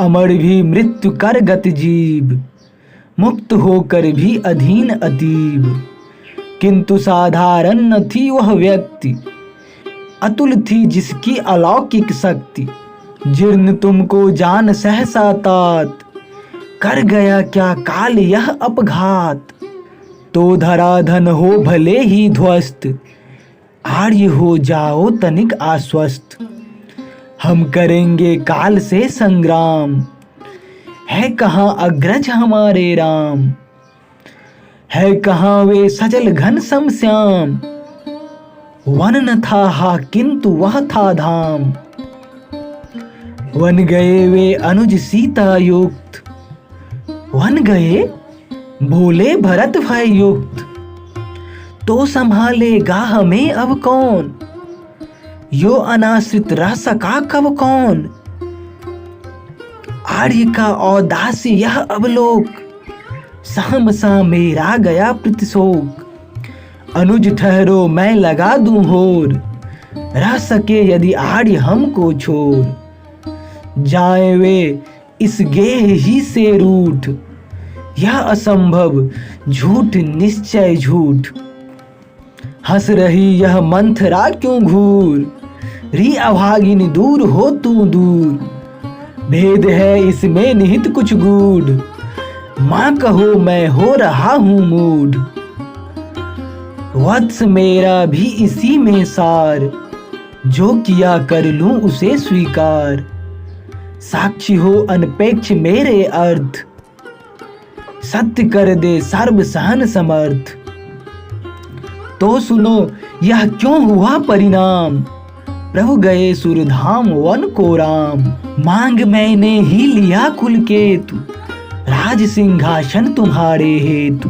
अमर भी मृत्यु कर गत जीव, मुक्त होकर भी अधीन अतीब। किंतु साधारण न थी वह व्यक्ति, अतुल थी जिसकी अलौकिक शक्ति। जीर्ण तुमको जान सहसा तात, कर गया क्या काल यह अपघात। तो धराधन हो भले ही ध्वस्त, आर्य हो जाओ तनिक आश्वस्त। हम करेंगे काल से संग्राम, है कहाँ अग्रज हमारे राम। है कहाँ वे सजल घन श्याम, वन न था हा किंतु वह था धाम। वन गए वे अनुज सीता युक्त, वन गए बोले भरत भय युक्त। तो संभालेगा हमें अब कौन, यो अनाश्रित रह सका कब कौन। आर्य का औदास्य यह अवलोक, सहमसा मेरा गया प्रतिशोक। अनुज ठहरो मैं लगा दूं होर, रह सके यदि आर्य हमको छोड़। जाए वे इस गेह ही से रूठ, यह असंभव झूठ निश्चय झूठ। हंस रही यह मंथरा क्यों घूर, री अभागिनी दूर हो तू दूर। भेद है इसमें निहित कुछ गूढ़, माँ कहो मैं हो रहा हूँ मूढ़। वत्स मेरा भी इसी में सार, जो किया कर लूं उसे स्वीकार। साक्षी हो अनपेक्ष मेरे अर्थ, सत्य कर दे सर्व सहन समर्थ। तो सुनो यह क्यों हुआ परिणाम, प्रभु गए सुरधाम वन को राम। मांग मैंने ही लिया कुल केतु, राज सिंहासन तुम्हारे हेतु।